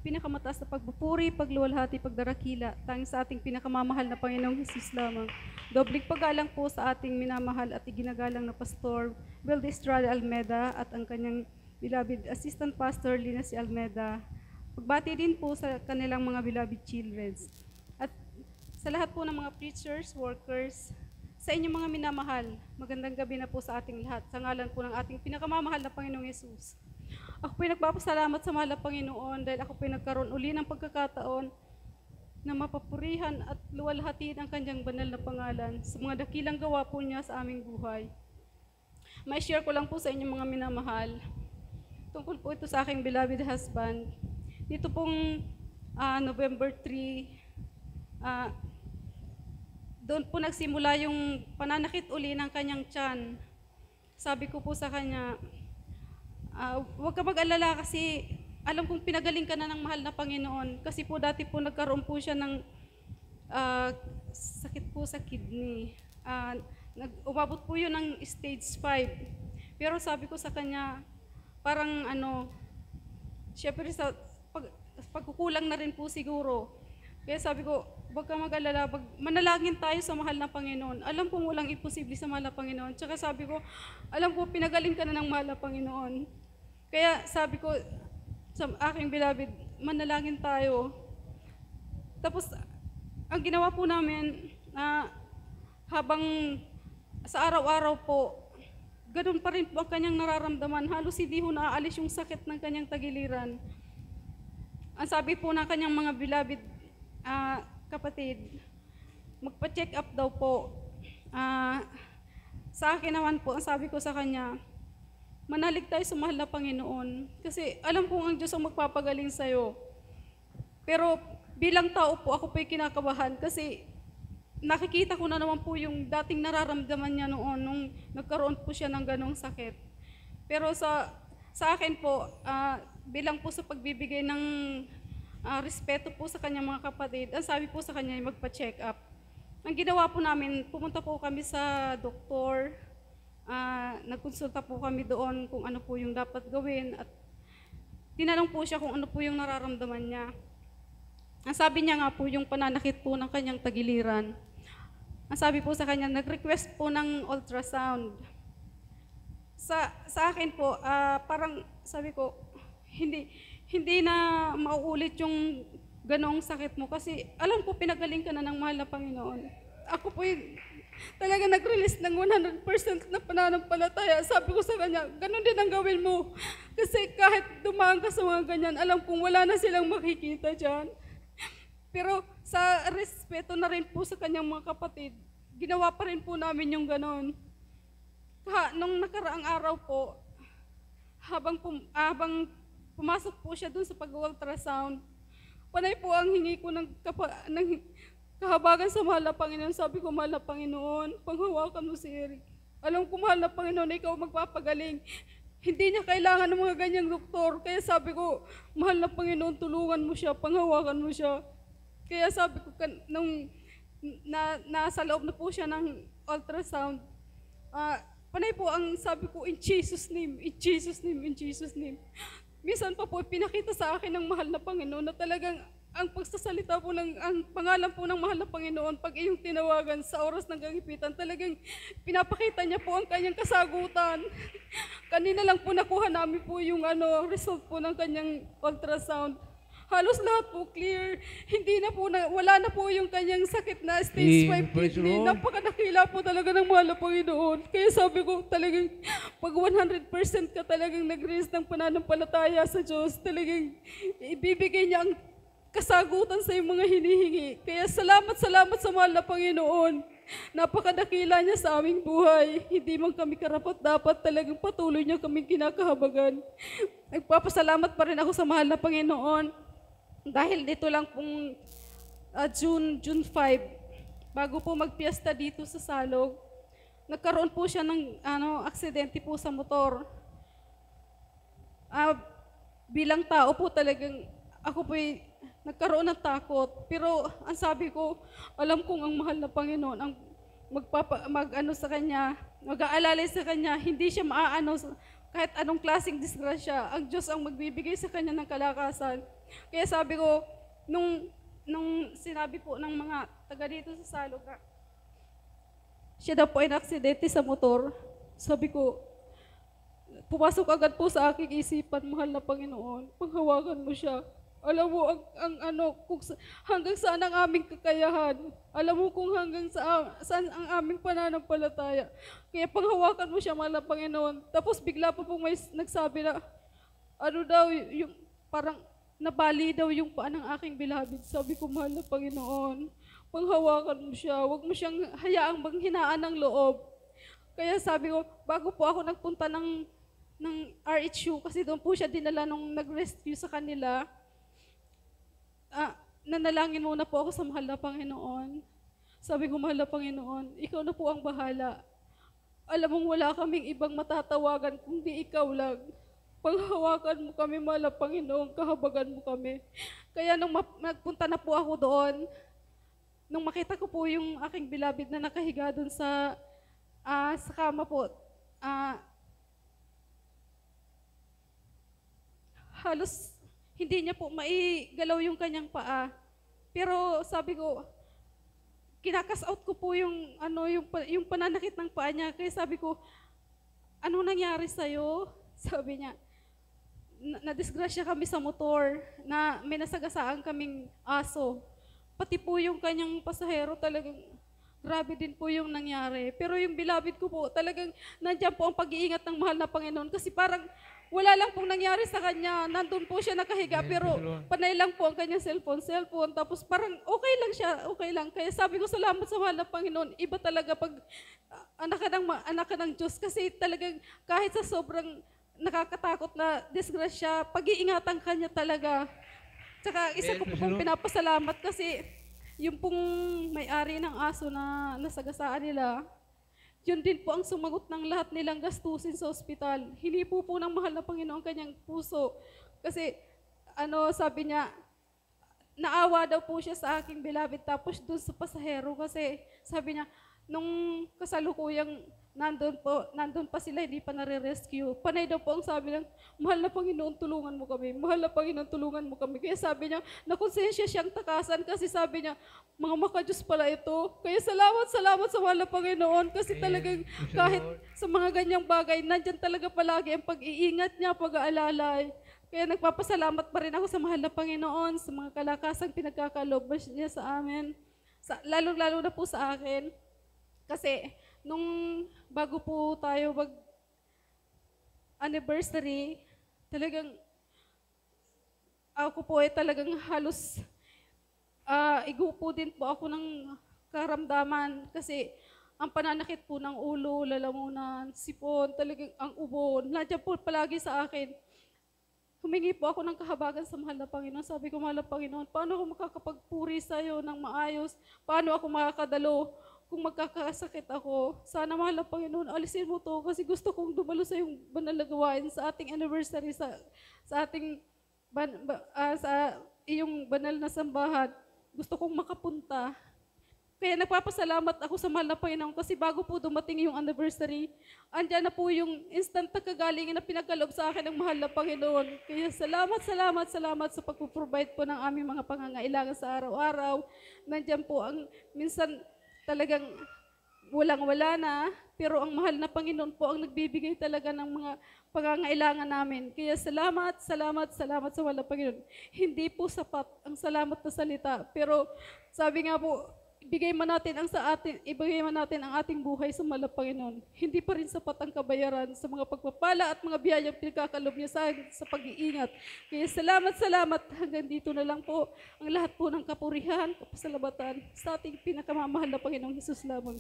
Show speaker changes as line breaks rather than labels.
pinakamataas na pagpupuri, pagluwalhati, pagdarakila, tanging sa ating pinakamamahal na Panginoong Hesus lamang. Dobling paggalang po sa ating minamahal at iginagalang na Pastor Will Estrada Almeda at ang kanyang beloved Assistant Pastor Lina C. Almeda. Pagbati din po sa kanilang mga beloved children. At sa lahat po ng mga preachers, workers, sa inyong mga minamahal, magandang gabi na po sa ating lahat. Sa ngalan po ng ating pinakamamahal na Panginoong Hesus. Ako po nagpapasalamat sa mahal na Panginoon dahil ako po nagkaroon uli ng pagkakataon na mapapurihan at luwalhatiin ang kanyang banal na pangalan sa mga dakilang gawa po niya sa aming buhay. May share ko lang po sa inyong mga minamahal. Tungkol po ito sa aking beloved husband. Dito pong November 3, doon po nagsimula yung pananakit uli ng kanyang tiyan. Sabi ko po sa kanya, huwag ka mag-alala kasi alam kong pinagaling ka na ng mahal na Panginoon. Kasi po dati po nagkaroon po siya ng sakit po sa kidney. Umabot po yun ng stage 5. Pero sabi ko sa kanya, parang syempre sa pagkukulang na rin po siguro. Kaya sabi ko, huwag ka mag-alala, manalangin tayo sa mahal na Panginoon. Alam kong walang imposible sa mahal na Panginoon. Tsaka sabi ko, alam ko pinagaling ka na ng mahal na Panginoon. Kaya sabi ko sa aking beloved, manalangin tayo. Tapos, ang ginawa po namin, habang sa araw-araw po, ganun pa rin po ang kanyang nararamdaman. Halos hindi ho naaalis yung sakit ng kanyang tagiliran. Ang sabi po ng kanyang mga beloved kapatid, magpa-check up daw po. Sa akin naman po, ang sabi ko sa kanya, manalig tayo sa mahal na Panginoon. Kasi alam kong ang Diyos ang magpapagaling sa'yo. Pero bilang tao po, ako po'y kinakabahan kasi nakikita ko na naman po yung dating nararamdaman niya noon nung nagkaroon po siya ng ganong sakit. Pero sa akin po, bilang po sa pagbibigay ng respeto po sa kanyang mga kapatid, ang sabi po sa kanya ay magpa-check up. Ang ginawa po namin, pumunta po kami sa doktor, nagkonsulta po kami doon kung ano po yung dapat gawin at tinanong po siya kung ano po yung nararamdaman niya. Ang sabi niya nga po yung pananakit po ng kanyang tagiliran. Ang sabi po sa kanya, nag-request po ng ultrasound. Sa akin po, parang sabi ko, hindi na mauulit yung ganong sakit mo kasi alam ko pinagaling ka na ng mahal na Panginoon. Ako po talaga nag-release ng 100% na pananampalataya. Sabi ko sa kanya, ganon din ang gawin mo. Kasi kahit dumaan ka sa mga ganyan, alam kong wala na silang makikita dyan. Pero sa respeto na rin po sa kanyang mga kapatid, ginawa pa rin po namin yung ganon. Nung nakaraang araw po, habang pumasok po siya dun sa pag-ultrasound, panay po ang hingi ko ng kahabagan sa mahal na Panginoon. Sabi ko, mahal na Panginoon, panghawakan mo si Eric. Alam ko, mahal na Panginoon, ikaw magpapagaling. Hindi niya kailangan ng mga ganyang doktor. Kaya sabi ko, mahal na Panginoon, tulungan mo siya, panghawakan mo siya. Kaya sabi ko, nung nasa loob na po siya ng ultrasound, panay po ang sabi ko, in Jesus' name, in Jesus' name, in Jesus' name. Minsan pa po, pinakita sa akin ng mahal na Panginoon na talagang ang pagsasalita po ang pangalan po ng mahal na Panginoon, pag iyong tinawagan sa oras ng kagipitan, talagang pinapakita niya po ang kanyang kasagutan. Kanina lang po nakuha namin po yung result po ng kanyang ultrasound. Halos lahat po clear. Wala na po yung kanyang sakit na stage 5 kidney. Napakadakila po talaga ng mahal na Panginoon. Kaya sabi ko talagang pag 100% ka talagang nag-release ng pananampalataya sa Diyos, talagang ibibigay niya ang kasagutan sa iyong mga hinihingi. Kaya salamat sa mahal na Panginoon. Napakadakila niya sa aming buhay. Hindi man kami karapat-dapat, talagang patuloy niya kaming kinakahabagan. Nagpapasalamat pa rin ako sa mahal na Panginoon. Dahil dito lang pong June 5, bago po magpiesta dito sa Salog, nagkaroon po siya ng aksidente po sa motor. Bilang tao po talagang ako po nagkaroon ng takot. Pero ang sabi ko, alam kong ang mahal na Panginoon ang mag-ano sa kanya, mag-aalalay sa kanya, hindi siya maaano kahit anong klaseng disgrasya. Ang Diyos ang magbibigay sa kanya ng kalakasan. Kaya sabi ko, nung sinabi po ng mga taga dito sa Salog na siya daw po ay naksidente sa motor, sabi ko, pumasok agad po sa aking isipan, mahal na Panginoon, panghawakan mo siya. Alam mo ang ano, hanggang saan ang aming kakayahan. Alam mo kung hanggang saan ang aming pananampalataya. Kaya panghawakan mo siya, mahal na Panginoon. Tapos bigla pa pong may nagsabi na, ano daw, yung parang nabali daw yung paa ng aking beloved. Sabi ko, mahal na Panginoon, panghawakan mo siya. Huwag mo siyang hayaang manghinaan ng loob. Kaya sabi ko, bago po ako nagpunta ng RHU, kasi doon po siya dinala nung nag-rescue sa kanila, nanalangin muna po ako sa mahal na Panginoon. Sabi ko, mahal na Panginoon, ikaw na po ang bahala. Alam mong wala kaming ibang matatawagan kundi ikaw lang. Panghawakan mo kami, mahal na Panginoon, kahabagan mo kami. Kaya nung nagpunta na po ako doon, nung makita ko po yung aking beloved na nakahiga doon sa kama po, halos hindi niya po maigalaw yung kanyang paa. Pero sabi ko, kinakas out ko po yung yung pananakit ng paa niya. Kaya sabi ko, ano nangyari sa'yo? Sabi niya, nadisgrasya kami sa motor, na may nasagasaan kaming aso. Pati po yung kanyang pasahero talagang grabe din po yung nangyari. Pero yung beloved ko po, talagang nandiyan po ang pag-iingat ng mahal na Panginoon. Kasi parang wala lang pong nangyari sa kanya. Nandun po siya nakahiga, pero panay lang po ang kanyang cellphone. Tapos parang okay lang siya, okay lang. Kaya sabi ko, salamat sa mahal na Panginoon. Iba talaga pag anak ka ng Diyos. Kasi talagang kahit sa sobrang nakakatakot na disgrasya, pag-iingatan kanya talaga. Tsaka isa ko po pong pinapasalamat kasi yung pong may-ari ng aso na nasagasaan nila, yun din po ang sumagot ng lahat nilang gastusin sa ospital. Hinipo po ng mahal na Panginoon kanyang puso. Kasi sabi niya, naawa daw po siya sa aking beloved tapos doon sa pasahero kasi sabi niya, nung kasalukuyang nandun pa sila, hindi pa nare-rescue. Panay daw po ang sabi ng, mahal na Panginoon, tulungan mo kami. Mahal na Panginoon, tulungan mo kami. Kaya sabi niya, nakonsensya siyang takasan kasi sabi niya, mga makadiyos pala ito. Kaya salamat sa mahal na Panginoon kasi talagang kahit sa mga ganyang bagay, nandyan talaga palagi ang pag-iingat niya, pag-aalalay. Kaya nagpapasalamat pa rin ako sa mahal na Panginoon, sa mga kalakasang pinagkakaloob niya sa amin. Lalo-lalo na po sa akin. Kasi nung bago po tayo mag-anniversary, talagang ako po ay talagang halos igupo din po ako ng karamdaman kasi ang pananakit po ng ulo, lalamunan, sipon, talagang ang ubo, nandiyan po palagi sa akin. Humingi po ako ng kahabagan sa mahal na Panginoon. Sabi ko, mahal na Panginoon, paano ako makakapagpuri sa'yo ng maayos? Paano ako makakadalo? Kung magkakasakit ako, sana mahal na Panginoon, alisin mo to kasi gusto kong dumalo sa yung banal na gawain sa ating anniversary, sa ating sa iyong banal na sambahan. Gusto kong makapunta. Kaya nagpapasalamat ako sa mahal na Panginoon kasi bago po dumating yung anniversary, andyan na po yung instant na kagalingan na pinagkaloob sa akin ng mahal na Panginoon. Kaya salamat sa pagpo-provide po ng aming mga pangangailangan sa araw-araw. Nandyan po ang minsan talagang walang-wala na, pero ang mahal na Panginoon po ang nagbibigay talaga ng mga pangangailangan namin. Kaya salamat sa mahal na Panginoon. Hindi po sapat ang salamat na salita, pero sabi nga po, ibigay man natin ang ating buhay sa mahal na Panginoon. Hindi pa rin sapat ang kabayaran sa mga pagpapala at mga biyayang pinagkakalob niya sa pag-iingat. Kaya salamat. Hanggang dito na lang po ang lahat po ng kapurihan, kapasalamatan sa ating pinakamamahal na Panginoong Hesus lamang.